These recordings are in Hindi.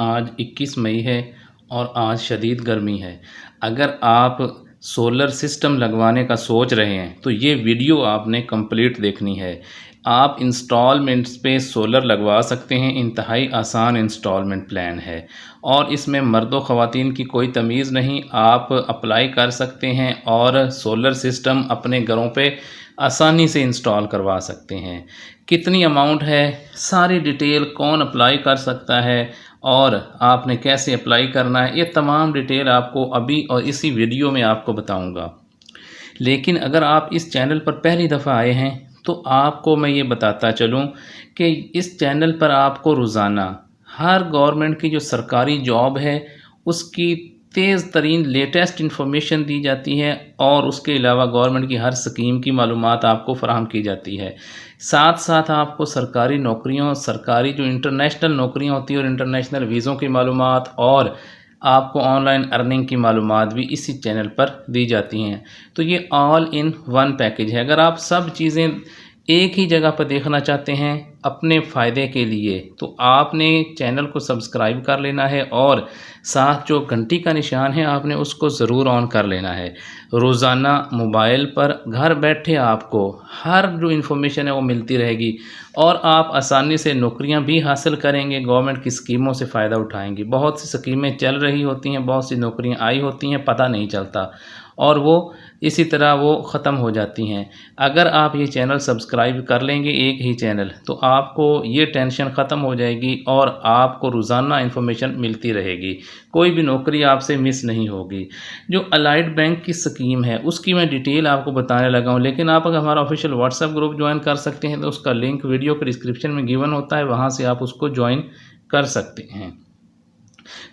आज 21 मई है और आज शदीद गर्मी है। अगर आप सोलर सिस्टम लगवाने का सोच रहे हैं तो ये वीडियो आपने कंप्लीट देखनी है। आप इंस्टॉलमेंट्स पे सोलर लगवा सकते हैं। इंतहाई आसान इंस्टॉलमेंट प्लान है और इसमें मर्दों ख़वातीन की कोई तमीज़ नहीं। आप अप्लाई कर सकते हैं और सोलर सिस्टम अपने घरों पे आसानी से इंस्टॉल करवा सकते हैं। कितनी अमाउंट है, सारी डिटेल, कौन अप्लाई कर सकता है और आपने कैसे अप्लाई करना है, ये तमाम डिटेल आपको अभी और इसी वीडियो में आपको बताऊंगा। लेकिन अगर आप इस चैनल पर पहली दफ़ा आए हैं तो आपको मैं ये बताता चलूं कि इस चैनल पर आपको रोज़ाना हर गवर्नमेंट की जो सरकारी जॉब है उसकी तेज़ तरीन लेटेस्ट इन्फॉर्मेशन दी जाती है और उसके अलावा गवर्नमेंट की हर स्कीम की मालूमात आपको फराहम की जाती है। साथ साथ आपको सरकारी नौकरियों, सरकारी जो इंटरनेशनल नौकरियां होती हैं और इंटरनेशनल वीज़ों की मालूमात और आपको ऑनलाइन अर्निंग की मालूमात भी इसी चैनल पर दी जाती हैं। तो ये ऑल इन वन पैकेज है। अगर आप सब चीज़ें एक ही जगह पर देखना चाहते हैं अपने फ़ायदे के लिए तो आपने चैनल को सब्सक्राइब कर लेना है और साथ जो घंटी का निशान है आपने उसको ज़रूर ऑन कर लेना है। रोज़ाना मोबाइल पर घर बैठे आपको हर जो इन्फॉर्मेशन है वो मिलती रहेगी और आप आसानी से नौकरियां भी हासिल करेंगे, गवर्नमेंट की स्कीमों से फ़ायदा उठाएंगे। बहुत सी स्कीमें चल रही होती हैं, बहुत सी नौकरियां आई होती हैं, पता नहीं चलता और वो इसी तरह वो ख़त्म हो जाती हैं। अगर आप ये चैनल सब्सक्राइब कर लेंगे, एक ही चैनल, तो आपको ये टेंशन ख़त्म हो जाएगी और आपको रोज़ाना इन्फॉर्मेशन मिलती रहेगी। कोई भी नौकरी आपसे मिस नहीं होगी। जो अलाइड बैंक की स्कीम है उसकी मैं डिटेल आपको बताने लगा हूँ, लेकिन आप अगर हमारा ऑफिशियल व्हाट्सएप ग्रुप ज्वाइन कर सकते हैं तो उसका लिंक वीडियो के डिस्क्रिप्शन में गिवन होता है, वहाँ से आप उसको ज्वाइन कर सकते हैं।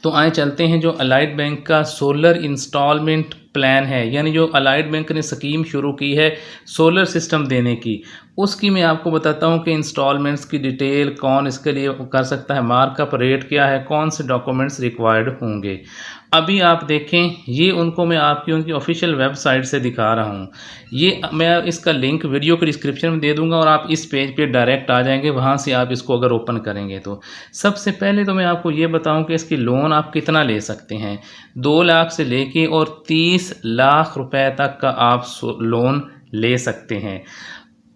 तो आए चलते हैं जो अलाइड बैंक का सोलर इंस्टॉलमेंट प्लान है, यानी जो अलाइड बैंक ने स्कीम शुरू की है सोलर सिस्टम देने की, उसकी मैं आपको बताता हूँ कि इंस्टॉलमेंट्स की डिटेल, कौन इसके लिए कर सकता है, मार्कअप रेट क्या है, कौन से डॉक्यूमेंट्स रिक्वायर्ड होंगे। अभी आप देखें, ये उनको मैं आपकी उनकी ऑफिशियल वेबसाइट से दिखा रहा हूँ। ये मैं इसका लिंक वीडियो के डिस्क्रिप्शन में दे दूंगा और आप इस पेज पे डायरेक्ट आ जाएंगे, वहाँ से आप इसको अगर ओपन करेंगे तो सबसे पहले तो मैं आपको ये बताऊं कि इसकी लोन आप कितना ले सकते हैं। 2 लाख से लेके और 30 लाख रुपए तक का आप लोन ले सकते हैं।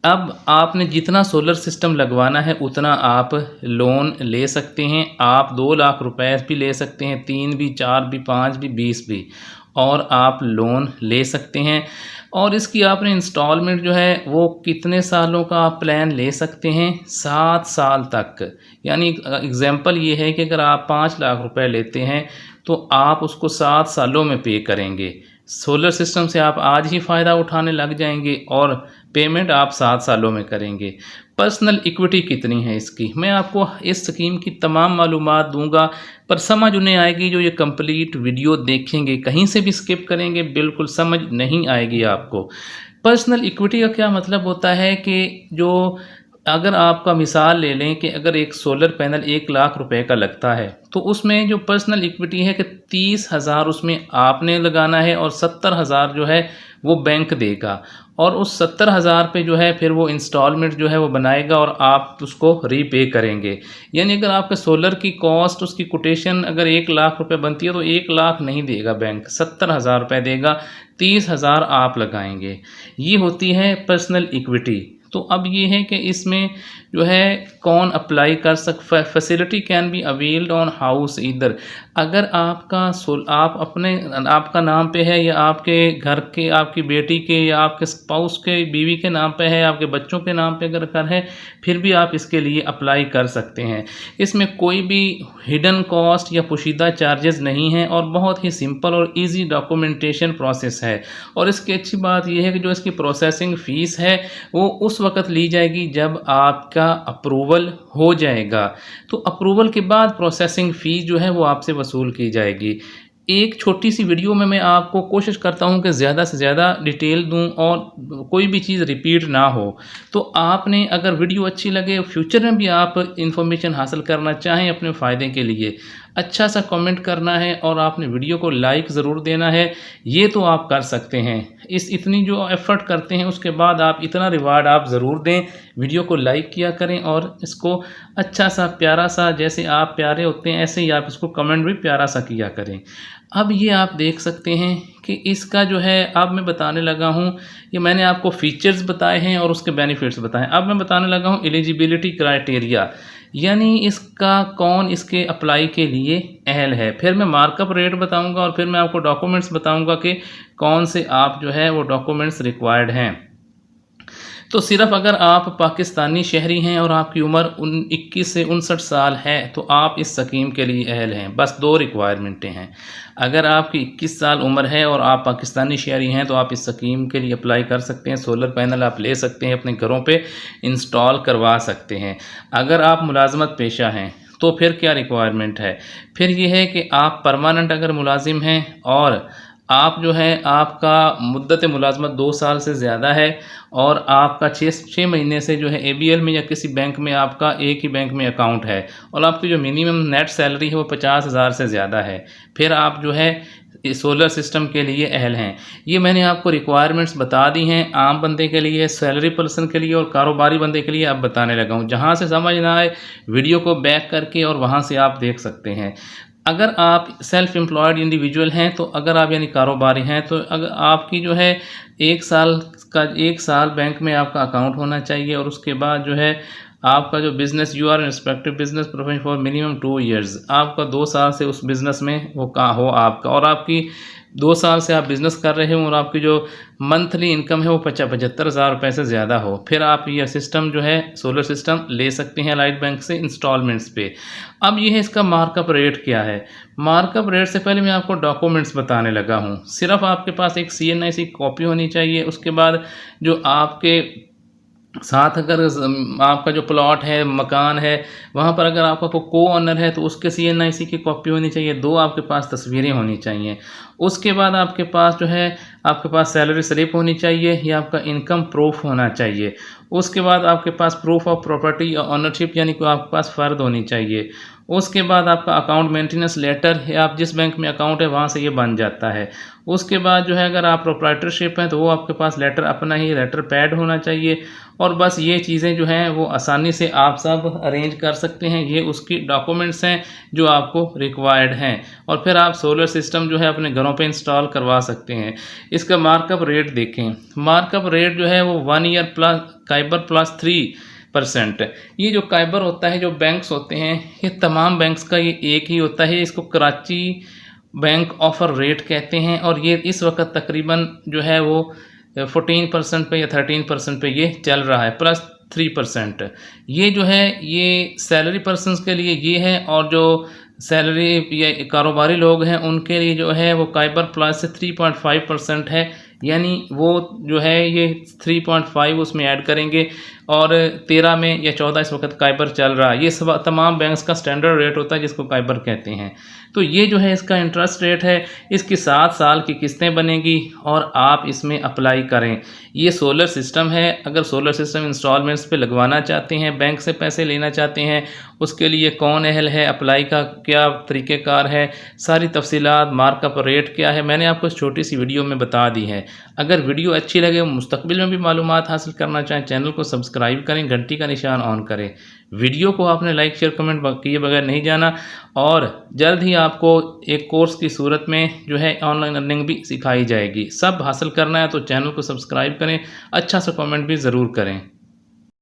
अब आपने जितना सोलर सिस्टम लगवाना है उतना आप लोन ले सकते हैं। आप 2 लाख रुपए भी ले सकते हैं, 3 भी, 4 भी, 5 भी, 20 भी, और आप लोन ले सकते हैं। और इसकी आपने इंस्टॉलमेंट जो है वो कितने सालों का आप प्लान ले सकते हैं, 7 साल तक। यानी एग्जांपल ये है कि अगर आप 5 लाख रुपए लेते हैं तो आप उसको 7 सालों में पे करेंगे। सोलर सिस्टम से आप आज ही फ़ायदा उठाने लग जाएंगे और पेमेंट आप 7 सालों में करेंगे। पर्सनल इक्विटी कितनी है इसकी, मैं आपको इस स्कीम की तमाम मालूमात दूंगा, पर समझ उन्हें आएगी जो ये कंप्लीट वीडियो देखेंगे। कहीं से भी स्किप करेंगे बिल्कुल समझ नहीं आएगी आपको। पर्सनल इक्विटी का क्या मतलब होता है कि जो अगर आपका मिसाल ले लें कि अगर एक सोलर पैनल 1 लाख रुपए का लगता है तो उसमें जो पर्सनल इक्विटी है कि 30,000 उसमें आपने लगाना है और 70,000 जो है वो बैंक देगा और उस 70,000 पे जो है फिर वो इंस्टॉलमेंट जो है वो बनाएगा और आप उसको रीपे करेंगे। यानी अगर आपके सोलर की कॉस्ट, उसकी कोटेशन अगर 1 लाख रुपए बनती है तो 1 लाख नहीं देगा बैंक, 70,000 रुपये देगा, 30,000 आप लगाएंगे। ये होती है पर्सनल इक्विटी। तो अब ये है कि इसमें जो है कौन अप्लाई कर facility can be availed on house इधर। अगर आप अपने आपका नाम पे है या आपके घर के, आपकी बेटी के या आपके स्पाउस के, बीवी के नाम पे है, आपके बच्चों के नाम पे अगर घर है, फिर भी आप इसके लिए अप्लाई कर सकते हैं। इसमें कोई भी हिडन कॉस्ट या पोशीदा चार्जेस नहीं है और बहुत ही सिंपल और इजी डॉक्यूमेंटेशन प्रोसेस है। और इसकी अच्छी बात यह है कि जो इसकी प्रोसेसिंग फ़ीस है वो उस वक्त ली जाएगी जब आपका अप्रूवल हो जाएगा। तो अप्रूवल के बाद प्रोसेसिंग फ़ीस जो है वो आपसे वसूल की जाएगी। एक छोटी सी वीडियो में मैं आपको कोशिश करता हूं कि ज़्यादा से ज़्यादा डिटेल दूं और कोई भी चीज़ रिपीट ना हो। तो आपने अगर वीडियो अच्छी लगे, फ्यूचर में भी आप इंफॉर्मेशन हासिल करना चाहें अपने फ़ायदे के लिए, अच्छा सा कमेंट करना है और आपने वीडियो को लाइक ज़रूर देना है। ये तो आप कर सकते हैं। इतनी जो एफ़र्ट करते हैं उसके बाद आप इतना रिवार्ड आप ज़रूर दें। वीडियो को लाइक किया करें और इसको अच्छा सा प्यारा सा, जैसे आप प्यारे होते हैं ऐसे ही आप इसको कमेंट भी प्यारा सा किया करें। अब ये आप देख सकते हैं कि इसका जो है अब मैं बताने लगा हूँ, ये मैंने आपको फ़ीचर्स बताए हैं और उसके बेनिफिट्स बताए हैं। अब मैं बताने लगा हूँ एलिजिबिलिटी क्राइटेरिया, यानी इसका कौन इसके अप्लाई के लिए अहल है। फिर मैं मार्कअप रेट बताऊंगा और फिर मैं आपको डॉक्यूमेंट्स बताऊंगा कि कौन से आप जो है वो डॉक्यूमेंट्स रिक्वायर्ड हैं। तो सिर्फ अगर आप पाकिस्तानी शहरी हैं और आपकी उम्र 21 से 59 साल है तो आप इस स्कीम के लिए अहल हैं। बस 2 रिक्वायरमेंटें हैं। अगर आपकी 21 साल उम्र है और आप पाकिस्तानी शहरी हैं तो आप इस स्कीम के लिए अप्लाई कर सकते हैं। सोलर पैनल आप ले सकते हैं, अपने घरों पे इंस्टॉल करवा सकते हैं। अगर आप मुलाजमत पेशा हैं तो फिर क्या रिक्वायरमेंट है? फिर ये है कि आप परमानेंट अगर मुलाजिम हैं और आप जो है आपका मुद्दत मुलाजमत 2 साल से ज़्यादा है और आपका 6 महीने से जो है ABL में या किसी बैंक में आपका एक ही बैंक में अकाउंट है और आपकी जो मिनिमम नेट सैलरी है वो 50,000 से ज़्यादा है, फिर आप जो है सोलर सिस्टम के लिए अहल हैं। ये मैंने आपको रिक्वायरमेंट्स बता दी हैं। आम बंदे के लिए, सैलरी पर्सन के लिए और कारोबारी बंदे के लिए अब बताने लगा हूँ। जहाँ से समझ ना आए वीडियो को बैक करके और वहाँ से आप देख सकते हैं। अगर आप सेल्फ एम्प्लॉयड इंडिविजुअल हैं तो अगर आप यानी कारोबारी हैं तो अगर आपकी जो है 1 साल बैंक में आपका अकाउंट होना चाहिए और उसके बाद जो है आपका जो business you our respective business profession for minimum 2 years, आपका 2 साल से उस बिज़नेस में वो का हो आपका, और आपकी 2 साल से आप बिज़नेस कर रहे हो और आपकी जो मंथली इनकम है वो 75,000 रुपये से ज़्यादा हो, फिर आप यह सिस्टम जो है सोलर सिस्टम ले सकते हैं लाइट बैंक से इंस्टॉलमेंट्स पे। अब ये है इसका मार्कअप रेट क्या है। मार्कअप रेट से पहले मैं आपको डॉक्यूमेंट्स बताने लगा हूँ। सिर्फ आपके पास एक CNIC कॉपी होनी चाहिए। उसके बाद जो आपके साथ अगर आपका जो प्लॉट है, मकान है, वहाँ पर अगर आपका को ऑनर है तो उसके CNIC की कॉपी होनी चाहिए। 2 आपके पास तस्वीरें होनी चाहिए। उसके बाद आपके पास जो है आपके पास सैलरी स्लिप होनी चाहिए या आपका इनकम प्रूफ होना चाहिए। उसके बाद आपके पास प्रूफ ऑफ प्रॉपर्टी या ऑनरशिप यानी कि आपके पास फ़र्द होनी चाहिए। उसके बाद आपका अकाउंट मेंटेनेंस लेटर या आप जिस बैंक में अकाउंट है वहाँ से ये बन जाता है। उसके बाद जो है अगर आप प्रोप्राइटरशिप हैं तो वो आपके पास लेटर अपना ही लेटर पैड होना चाहिए। और बस ये चीज़ें जो हैं वो आसानी से आप सब अरेंज कर सकते हैं। ये उसकी डॉक्यूमेंट्स हैं जो आपको रिक्वायर्ड हैं और फिर आप सोलर सिस्टम जो है अपने घरों पे इंस्टॉल करवा सकते हैं। इसका मार्कअप रेट देखें। मार्कअप रेट जो है वो 1 ईयर प्लस काइबर प्लस 3%। ये जो काइबर होता है, जो बैंक्स होते हैं, ये तमाम बैंक्स का ये एक ही होता है। इसको कराची बैंक ऑफर रेट कहते हैं और ये इस वक्त तकरीबन जो है वो 14% पे या 13% पे ये चल रहा है, प्लस 3%। ये जो है ये सैलरी पर्सनस के लिए ये है और जो सैलरी या कारोबारी लोग हैं उनके लिए जो है वो काइबर प्लस से 3.5% है। यानी वो जो है ये 3.5 उसमें ऐड करेंगे और 13 में या 14 इस वक्त काइबर चल रहा है। ये सब तमाम बैंक्स का स्टैंडर्ड रेट होता है जिसको काइबर कहते हैं। तो ये जो है इसका इंटरेस्ट रेट है। इसकी 7 साल की किस्तें बनेगी और आप इसमें अप्लाई करें। ये सोलर सिस्टम है। अगर सोलर सिस्टम इंस्टॉलमेंट्स पे लगवाना चाहते हैं, बैंक से पैसे लेना चाहते हैं, उसके लिए कौन अहल है, अप्लाई का क्या तरीक़ेकार है, सारी तफसीलात, मार्कअप रेट क्या है, मैंने आपको इस छोटी सी वीडियो में बता दी है। अगर वीडियो अच्छी लगे, मुस्तकबिल में भी मालूमात हासिल करना चाहें, चैनल को सब्सक्राइब करें, घंटी का निशान ऑन करें। वीडियो को आपने लाइक शेयर कमेंट किए बगैर नहीं जाना और जल्द ही आपको एक कोर्स की सूरत में जो है ऑनलाइन अर्निंग भी सिखाई जाएगी। सब हासिल करना है तो चैनल को सब्सक्राइब करें, अच्छा सा कमेंट भी ज़रूर करें।